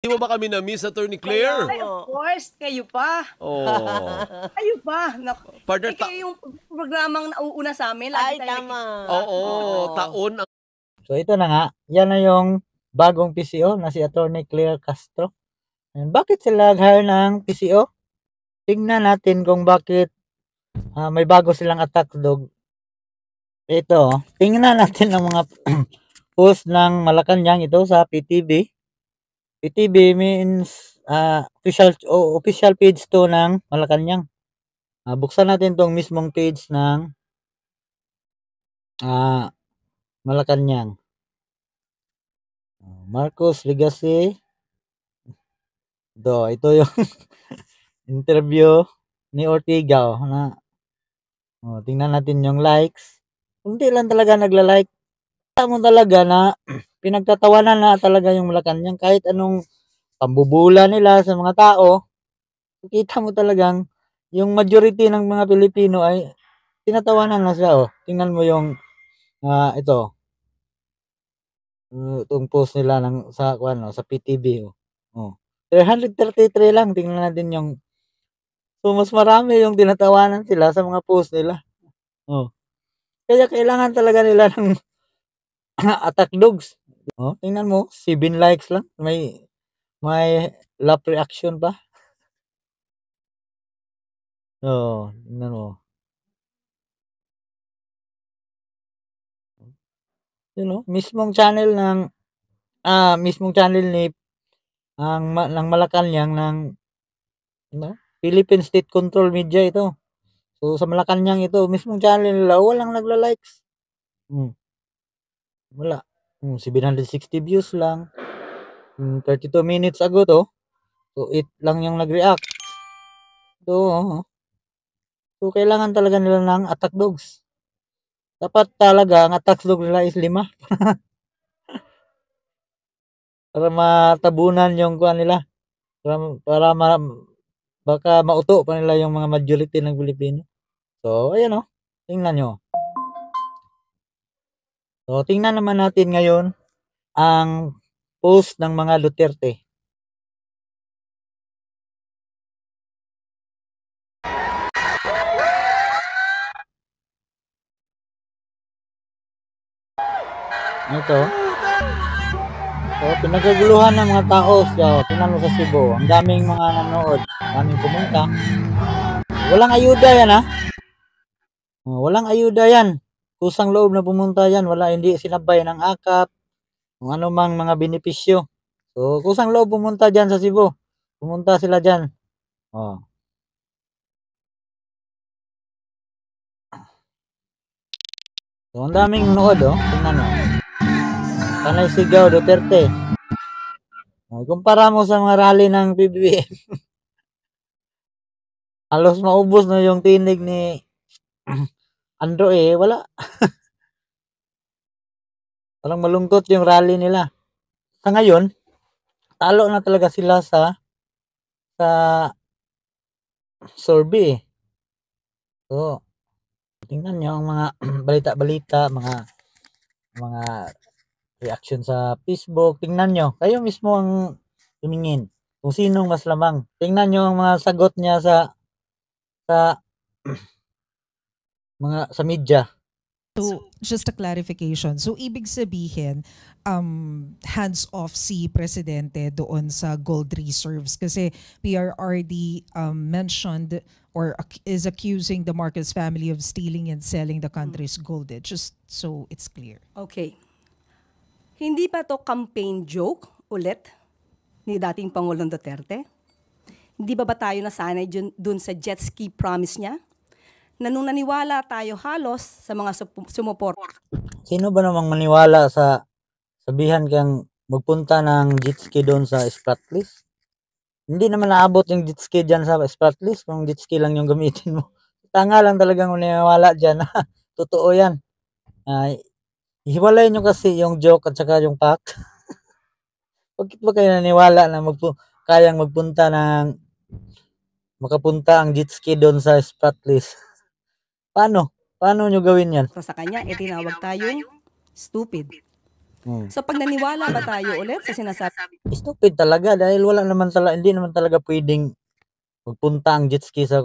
Di mo ba kami na-miss, Attorney Kaya Claire? Ay, of course, kayo pa. Oh. Kayo pa. Naku, Partner, kayo yung programang nauuna sa amin. Lagi Ay, tayo tama. Oo, Oo. taon ang So ito na nga, yan na yung bagong PCO na si Attorney Claire Castro. And bakit sila nag-hire ng PCO? Tingnan natin kung bakit may bago silang attack dog. Ito, tingnan natin ang mga post ng Malacanang ito sa PTV. PTV means official page to ng Malacanang. Buksan natin tong mismong page ng Malacanang. Marcos Legacy. Ito yung interview ni Ortiga na tingnan natin yung likes. Hindi lang talaga nagla-like. Kita mo talaga na pinagtatawanan na talaga yung Malacanang kahit anong pambubula nila sa mga tao. Kita mo talagang yung majority ng mga Pilipino ay tinatawanan na siya. Tingnan mo yung ito. Itong post nila sa PTV. 333 lang. Tingnan natin yung mas marami yung tinatawanan sila sa mga post nila. Kaya kailangan talaga nila ng attack dogs. Tingnan mo, 7 likes lang. May love reaction pa. Tingnan mo. Mismong channel ni ng Malacanang ng Philippine State Control Media ito. So sa Malacanang ito, mismong channel nila, walang nagla-likes. Wala. 760 views lang. 32 minutes ago to. So 8 lang yung nag-react. So kailangan talaga nila ng attack dogs. Dapat talaga ang attack dog nila is 5. Para matabunan yung kuan nila. Para baka mauto pa nila yung mga majority ng Pilipino. So, ayan tingnan nyo. So, tingnan naman natin ngayon ang post ng mga Duterte. Ito. So, pinagaguluhan ng mga tao. So, tingnan mo sa Cebu. Ang daming mga nanonood. Daming pumunta. Walang ayuda yan walang ayuda yan. Kusang loob na pumunta yan. Hindi sinabay ng AKAP. Kung ano mang mga benepisyo. So, kusang loob pumunta dyan sa Cebu. Pumunta sila dyan. So, ang daming nood tingnan mo. Panay sigaw Duterte. Kumpara mo sa mga rally ng PBBM. Halos maubos na yung tinig ni Andro wala. Parang malungkot yung rally nila. Sa ngayon, talo na talaga sila sa survey. So, tingnan nyo ang mga balita-balita, mga reaction sa Facebook. Tingnan nyo. Kayo mismo ang tumingin kung sinong mas lamang. Tingnan nyo ang mga sagot niya sa sa media. So, just a clarification. So, ibig sabihin, hands off si Presidente doon sa gold reserves kasi PRRD mentioned or is accusing the Marcos family of stealing and selling the country's gold. Just so it's clear. Okay. Hindi pa to campaign joke ulit ni dating Pangulong Duterte? Hindi ba tayo nasanay dun sa jet ski promise niya? Na nung naniwala tayo halos sa mga sumuport. Sino ba namang maniwala sa sabihan kang magpunta ng jet ski doon sa Spratlys? Hindi naman naabot yung jet ski dyan sa Spratlys kung jet ski lang yung gamitin mo. Tanga lang talagang maniwala dyan. Totoo yan. Hiwalay nyo kasi yung joke at saka yung fact. Bakit ba kayo naniwala na kayang makapunta ang jet ski doon sa Spratlys? Paano nyo gawin yan? Sa kanya, tinawag tayong stupid. So pag naniwala ba tayo ulit sa sinasabi? Stupid talaga dahil hindi naman talaga pwedeng magpunta ang jet ski sa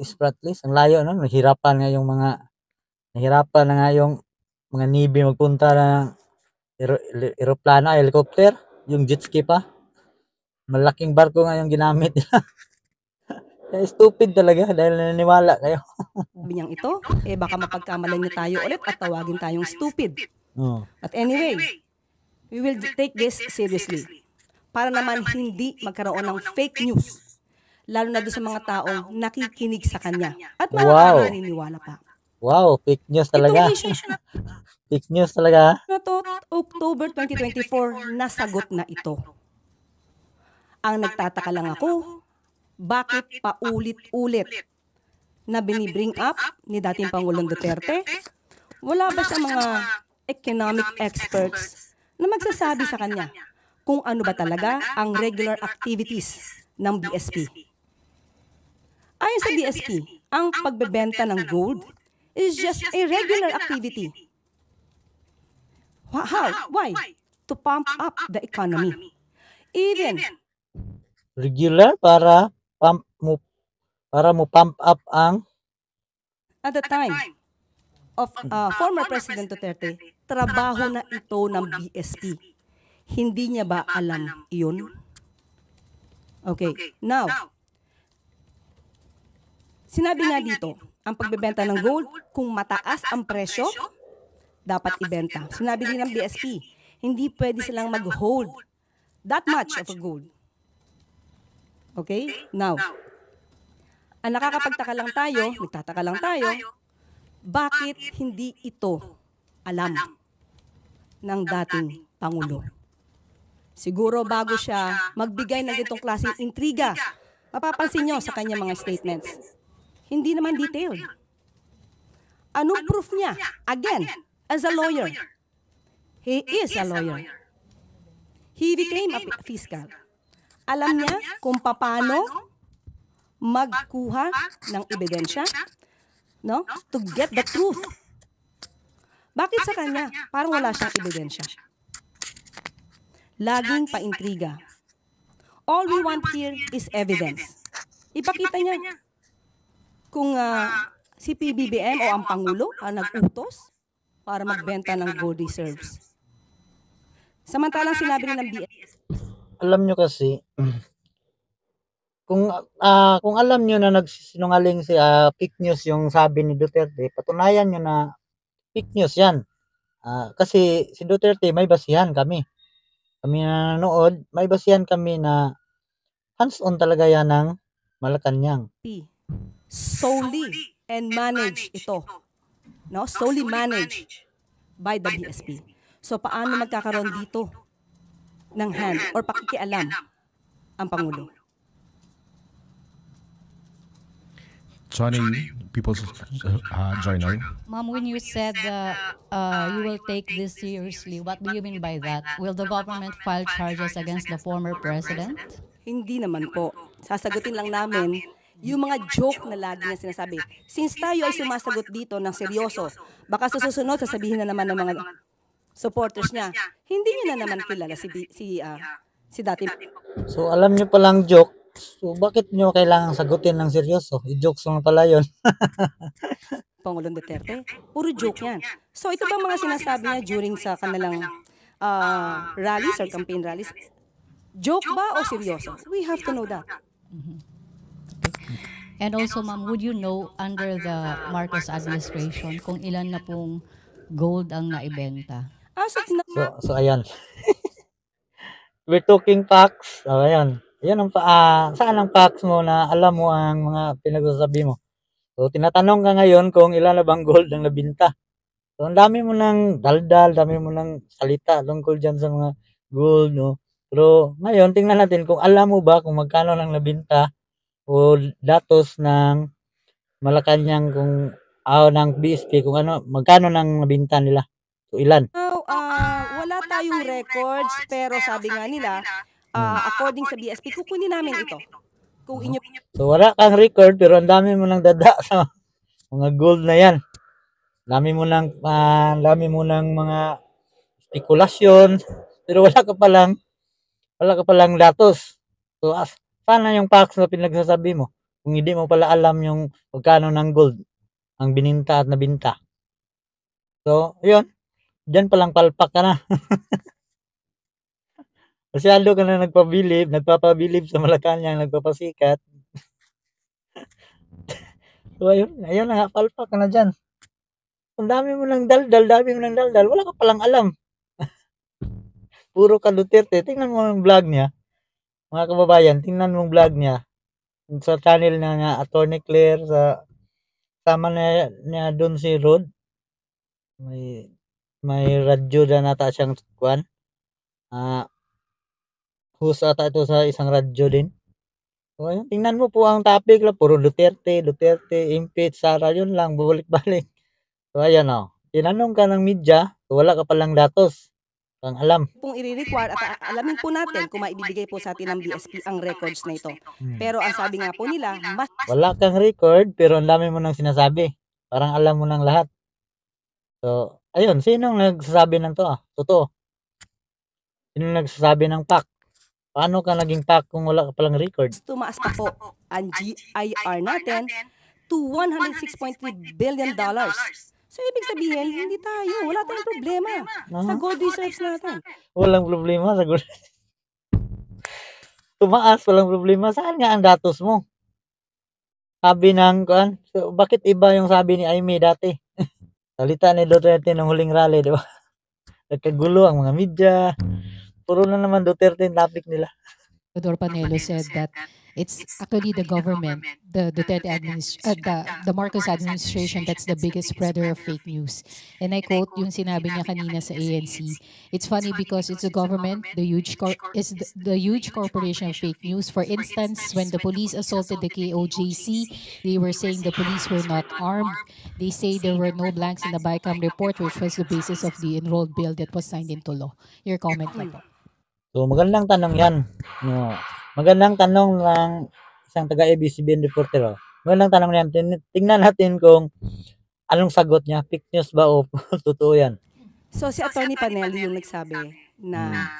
Spratlys. Ang layo, no? Nahirapan na nga yung mga Navy magpunta ng eroplano, helicopter, yung jet ski pa. Malaking barko nga yung ginamit nila. Kaya stupid talaga dahil naniniwala kayo. Sabi niyang ito, baka mapagkamalan niya tayo ulit at tawagin tayong stupid. But anyway, we will take this seriously. Para naman hindi magkaroon ng fake news. Lalo na doon sa mga taong nakikinig sa kanya. At mga naniniwala pa. Wow, fake news talaga. Fake news talaga. Na to, October 2024, nasagot na ito. Ang nagtataka lang ako, bakit paulit-ulit na binibring up ni dating Pangulong Duterte? Wala ba siya mga economic experts na magsasabi sa kanya kung ano ba talaga ang regular activities ng BSP? Ayon sa BSP, ang pagbebenta ng gold is just a regular activity. How? Why? To pump up the economy. Even Regular para mo pump up ang at the time of former President Duterte, trabaho na ito ng BSP. Hindi niya ba alam iyon? Okay, now, sinabi nga dito, ang pagbebenta ng gold, kung mataas ang presyo, dapat ibenta. Sinabi din ng BSP, hindi pwede silang mag-hold that much of a gold. Okay, now, ang nagtataka lang tayo, bakit hindi ito alam ng dating Pangulo? Siguro bago siya magbigay ng itong klaseng intriga, mapapansin nyo sa kanyang mga statements, hindi naman detailed. Anong proof niya? Again, as a lawyer. He is a lawyer. He became a fiscal. Alam niya kung paano magkuha ng ebidensya, no? To get the truth. Bakit sa kanya? Parang wala siyang ebidensya. Laging paintriga. All we want here is evidence. Ipakita niya kung si PBBM o ang Pangulo ang nag-utos para magbenta ng gold reserves. Samantalang sinabi rin ng BS. Alam nyo kasi, kung alam nyo na nagsisinungaling si fake news yung sabi ni Duterte, patunayan nyo na fake news yan. Kasi si Duterte may basihan kami. Kami na nanonood, may basihan kami na hands-on talaga yan ng Malacanang. Solely and manage ito. No? Solely managed by the BSP. So paano magkakaroon dito ng hand or pakikialam ang Pangulo? Johnny, People's Journal. Ma'am, when you said you will take this seriously, what do you mean by that? Will the government file charges against the former president? Hindi naman po. Sasagutin lang namin yung mga joke na lagi niya sinasabi. Since tayo ay sumasagot dito ng seryoso, baka sa susunod sasabihin na naman ng mga supporters niya, hindi niyo na naman kilala si dating. So alam nyo palang joke, so bakit nyo kailangan sagutin ng seryoso? I-jokes lang pala yun. Pangulong Duterte, puro joke yan. So ito ba mga sinasabi niya during sa kanilang rallies or campaign rallies? Joke ba o seryoso? We have to know that. And also, ma'am, would you know under the Marcos administration kung ilan na pong gold ang naibenta? So ayan. We're talking facts. Ayan. Yan ang saan ang facts mo na alam mo ang mga pinagsasabi mo. So tinatanong ka ngayon kung ilan na bang gold ang nabinta. So ang dami mo ng daldal, dami mo ng salita tungkol diyan sa mga gold, no. Pero ngayon tingnan natin kung alam mo ba kung magkano lang nabinta o datos ng Malacanang kung ng BSP kung magkano nang nabinta nila. So ilan? Now, wala tayong records pero sabi nga nila, according sa BSP, kukunin namin ito. Kung inyo. So wala kang record pero ang dami mo nang dada sa mga gold na yan. Dami mo nang mga spekulasyon, pero wala ka palang datos. So, sana yung facts na pinagsasabi mo, kung hindi mo pala alam yung magkano ng gold ang bininta at nabinta. So, yun, diyan palang palpak ka na. Masyado ka na nagpapabilib sa Malacanang, nagpapasikat. So, ayun na nga, palpak ka na dyan. Ang dami mo ng daldal, wala ka palang alam. Puro ka Duterte. Tingnan mo yung vlog niya. Mga kababayan, tingnan mo yung vlog niya. Sa channel na nga, Attorney Claire, sama niya doon si Rod. May radyo na nata siyang kwan. Host ata ito sa isang radyo din. So, ayun, tingnan mo po ang topic lang. Puro Duterte, impeach, Sara, yun lang, bubalik-balik. So, ayan o. Tinanong ka ng media, so wala ka palang datos. Ang alam. Pong i-require at alamin po natin kung maibibigay po sa atin ng BSP ang records na ito. Pero ang sabi nga po nila, mas Wala kang record, pero ang dami mo nang sinasabi. Parang alam mo nang lahat. So, ayun, sinong nagsasabi ng to? Totoo. Sinong nagsasabi ng PAC? Paano ka naging PAC kung wala ka palang record? tumaas pa po ang GIR natin to $106.3 billion. So, ibig sabihin, hindi tayo. Wala tayong problema sa gold reserves natin. Walang problema sa gold. Tumaas, walang problema. Saan nga ang datos mo? Sabi ng kuan, so, bakit iba yung sabi ni Aimee dati? Salita ni Duterte ng huling rally, di ba? Nagkagulo ang mga media. Puro na naman Duterte yung topic nila. Salvador Panelo said that it's actually the government, the Duterte the Marcos administration that's the biggest spreader of fake news. And I quote yung sinabi niya kanina sa ANC. It's funny because it's the government, the huge corporation of fake news. For instance, when the police assaulted the KOJC, they were saying the police were not armed. They say there were no blanks in the BICAM report, which was the basis of the enrolled bill that was signed into law. Your comment na po. So, magandang tanong yan. No. Magandang tanong ng isang taga-ABCBN reporter. Magandang tanong yan. Tingnan natin kung anong sagot niya. Fake news ba o totoo yan? So, si Attorney Panelo yung nagsabi na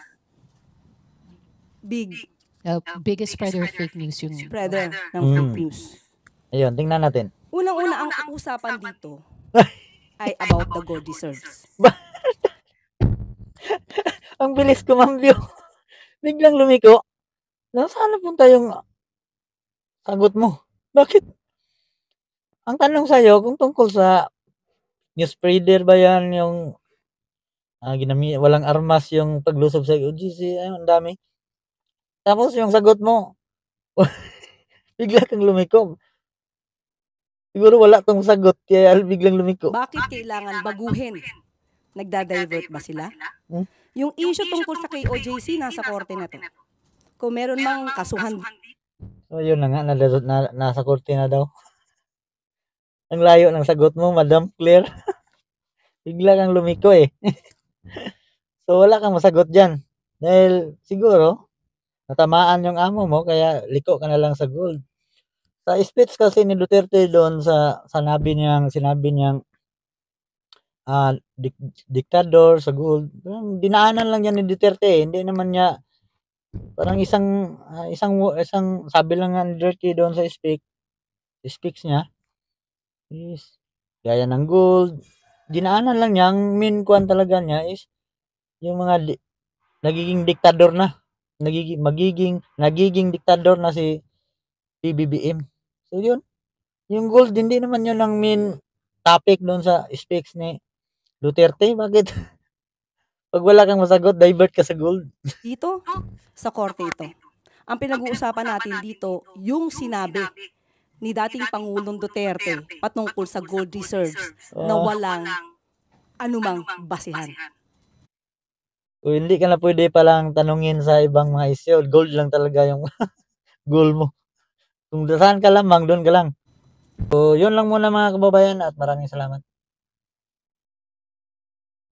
Biggest spreader of fake news yung spreader ng fake news. Ayun, tingnan natin. Unang-una, ang usapan dito ay about the gold reserves. Ang bilis kumambyo. Biglang lumiko. Saan napunta yung sagot mo? Bakit? Ang tanong sa'yo, kung tungkol sa news spreader ba yan, yung walang armas yung paglusob sa UGC, ayun, ang dami. Tapos yung sagot mo, bigla kang lumiko. Siguro wala kang sagot, kaya biglang lumiko. Bakit kailangan baguhin? Nagda-divert ba sila? Yung issue tungkol sa KOJC, nasa korte na to. Kung meron mang kasuhan. So, yun na nga, nasa korte na daw. Ang layo ng sagot mo, Madam Claire. Bigla kang lumiko eh. So, wala kang masagot dyan. Dahil, siguro, natamaan yung amo mo, kaya liko ka na lang sa gold. Sa speech kasi ni Duterte doon sinabi niyang diktador sa gold. Dinaanan lang yan ni Duterte. Hindi naman niya parang isang sabi lang nga ni Duterte doon sa speaks niya is gaya ng gold. Dinaanan lang niya. Ang main kwan talaga niya is yung mga nagiging diktador na. Nagiging diktador na si PBBM. So yun. Yung gold, hindi naman yun ang main topic doon sa speaks ni Duterte. Bakit? Pag wala kang masagot, divert ka sa gold. Dito, sa korte ito. Ang pinag-uusapan natin dito, yung sinabi ni dating Pangulong Duterte patungkol sa gold reserves na walang anumang basihan. So, hindi ka na pwede palang tanungin sa ibang mga issue. Gold lang talaga yung goal mo. Kung saan ka lamang, doon ka lang. So, yun lang muna mga kababayan at maraming salamat.